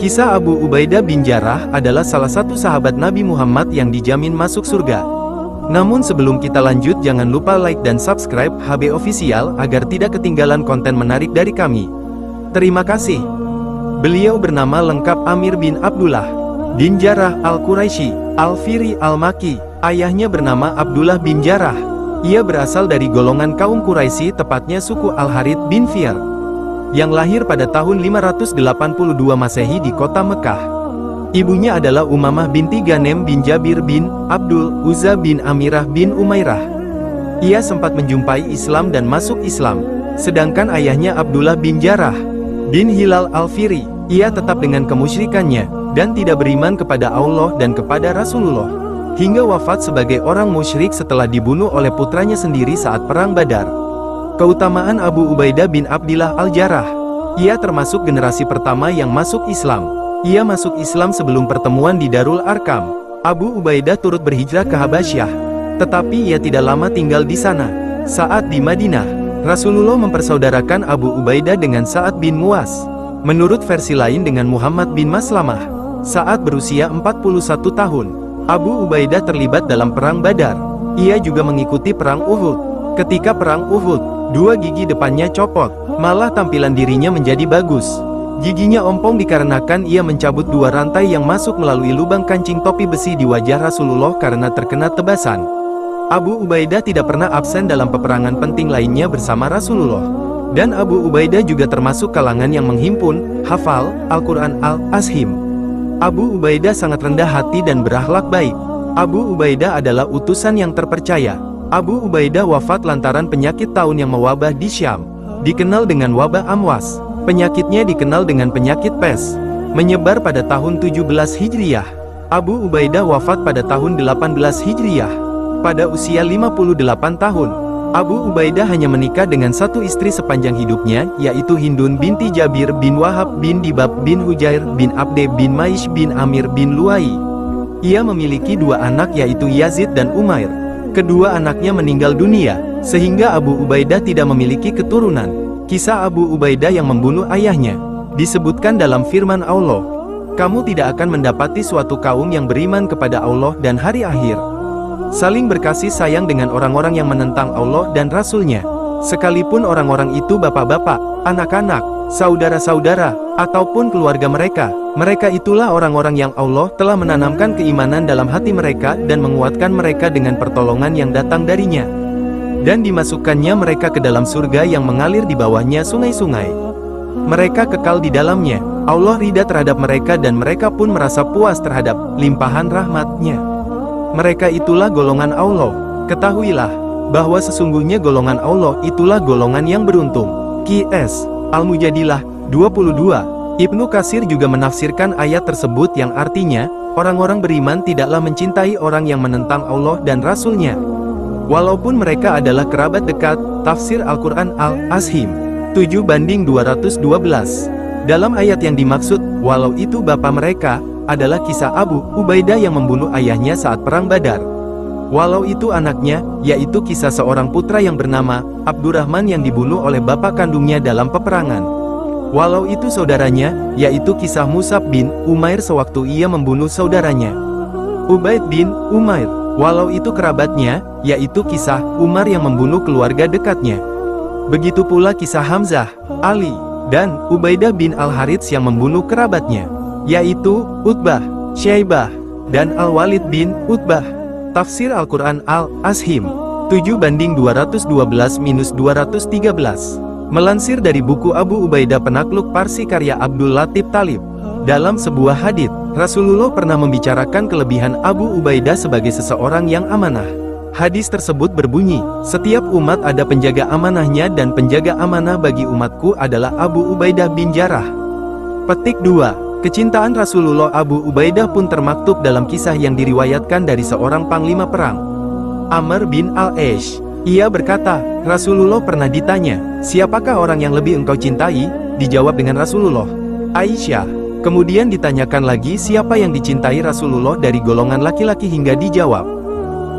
Kisah Abu Ubaidah bin Jarrah adalah salah satu sahabat Nabi Muhammad yang dijamin masuk surga. Namun sebelum kita lanjut, jangan lupa like dan subscribe HB Official agar tidak ketinggalan konten menarik dari kami. Terima kasih. Beliau bernama lengkap Amir bin Abdullah bin Jarrah Al-Quraisy, Al-Fihri Al-Makki. Ayahnya bernama Abdullah bin Jarrah. Ia berasal dari golongan kaum Quraisy, tepatnya suku Al-Harith bin Fir, yang lahir pada tahun 582 Masehi di kota Mekah. Ibunya adalah Umamah binti Ghanem bin Jabir bin Abdul Uzza bin Amirah bin Umairah. Ia sempat menjumpai Islam dan masuk Islam. Sedangkan ayahnya Abdullah bin Jarrah bin Hilal Al-Fihri, ia tetap dengan kemusyrikannya, dan tidak beriman kepada Allah dan kepada Rasulullah, hingga wafat sebagai orang musyrik setelah dibunuh oleh putranya sendiri saat Perang Badar. Keutamaan Abu Ubaidah bin Abdillah Al-Jarrah. Ia termasuk generasi pertama yang masuk Islam. Ia masuk Islam sebelum pertemuan di Darul Arkam. Abu Ubaidah turut berhijrah ke Habasyah, tetapi ia tidak lama tinggal di sana. Saat di Madinah, Rasulullah mempersaudarakan Abu Ubaidah dengan Sa'ad bin Mu'az. Menurut versi lain dengan Muhammad bin Maslamah. Saat berusia 41 tahun, Abu Ubaidah terlibat dalam Perang Badar. Ia juga mengikuti Perang Uhud. Ketika Perang Uhud, dua gigi depannya copot, malah tampilan dirinya menjadi bagus. Giginya ompong dikarenakan ia mencabut dua rantai yang masuk melalui lubang kancing topi besi di wajah Rasulullah karena terkena tebasan. Abu Ubaidah tidak pernah absen dalam peperangan penting lainnya bersama Rasulullah. Dan Abu Ubaidah juga termasuk kalangan yang menghimpun, hafal, Al-Quran Al-Ashim. Abu Ubaidah sangat rendah hati dan berakhlak baik. Abu Ubaidah adalah utusan yang terpercaya. Abu Ubaidah wafat lantaran penyakit taun yang mewabah di Syam, dikenal dengan wabah Amwas. Penyakitnya dikenal dengan penyakit pes, menyebar pada tahun 17 Hijriyah. Abu Ubaidah wafat pada tahun 18 Hijriyah, pada usia 58 tahun. Abu Ubaidah hanya menikah dengan satu istri sepanjang hidupnya, yaitu Hindun binti Jabir bin Wahab bin Dibab bin Hujair bin Abde bin Maish bin Amir bin Luai. Ia memiliki dua anak, yaitu Yazid dan Umair. Kedua anaknya meninggal dunia, sehingga Abu Ubaidah tidak memiliki keturunan. Kisah Abu Ubaidah yang membunuh ayahnya disebutkan dalam firman Allah, "Kamu tidak akan mendapati suatu kaum yang beriman kepada Allah dan hari akhir, saling berkasih sayang dengan orang-orang yang menentang Allah dan Rasul-Nya, sekalipun orang-orang itu bapak-bapak, anak-anak, saudara-saudara, ataupun keluarga mereka. Mereka itulah orang-orang yang Allah telah menanamkan keimanan dalam hati mereka dan menguatkan mereka dengan pertolongan yang datang darinya. Dan dimasukkannya mereka ke dalam surga yang mengalir di bawahnya sungai-sungai. Mereka kekal di dalamnya. Allah ridha terhadap mereka dan mereka pun merasa puas terhadap limpahan rahmat-Nya. Mereka itulah golongan Allah. Ketahuilah bahwa sesungguhnya golongan Allah itulah golongan yang beruntung." Qs. Al-Mujadilah 22. Ibnu Katsir juga menafsirkan ayat tersebut yang artinya, orang-orang beriman tidaklah mencintai orang yang menentang Allah dan Rasul-Nya, walaupun mereka adalah kerabat dekat. Tafsir Al-Quran Al-Ashim 7:212. Dalam ayat yang dimaksud, walau itu bapa mereka, adalah kisah Abu Ubaidah yang membunuh ayahnya saat Perang Badar. Walau itu anaknya, yaitu kisah seorang putra yang bernama Abdurrahman yang dibunuh oleh bapak kandungnya dalam peperangan. Walau itu saudaranya, yaitu kisah Mus'ab bin Umair sewaktu ia membunuh saudaranya Ubaid bin Umair. Walau itu kerabatnya, yaitu kisah Umar yang membunuh keluarga dekatnya. Begitu pula kisah Hamzah, Ali, dan Ubaidah bin Al-Harits yang membunuh kerabatnya, yaitu Utbah, Syaibah, dan Al-Walid bin Utbah. Tafsir Al-Quran Al-Ashim 7:212-213. Melansir dari buku Abu Ubaidah Penakluk Parsi karya Abdul Latif Talib, dalam sebuah hadits, Rasulullah pernah membicarakan kelebihan Abu Ubaidah sebagai seseorang yang amanah. Hadis tersebut berbunyi, "Setiap umat ada penjaga amanahnya dan penjaga amanah bagi umatku adalah Abu Ubaidah bin Jarrah." Petik 2. Kecintaan Rasulullah Abu Ubaidah pun termaktub dalam kisah yang diriwayatkan dari seorang panglima perang, Amr bin Al-Aish. Ia berkata, Rasulullah pernah ditanya, "Siapakah orang yang lebih engkau cintai?" Dijawab dengan Rasulullah, "Aisyah." Kemudian ditanyakan lagi siapa yang dicintai Rasulullah dari golongan laki-laki hingga dijawab,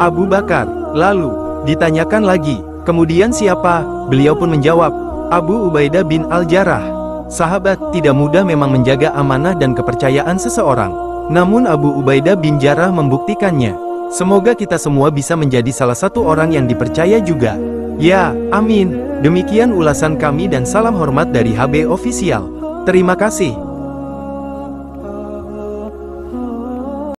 "Abu Bakar." Lalu ditanyakan lagi, "Kemudian siapa?" Beliau pun menjawab, "Abu Ubaidah bin Al-Jarrah." Sahabat, tidak mudah memang menjaga amanah dan kepercayaan seseorang. Namun Abu Ubaidah bin Jarrah membuktikannya. Semoga kita semua bisa menjadi salah satu orang yang dipercaya juga. Ya, amin. Demikian ulasan kami dan salam hormat dari HB Official. Terima kasih.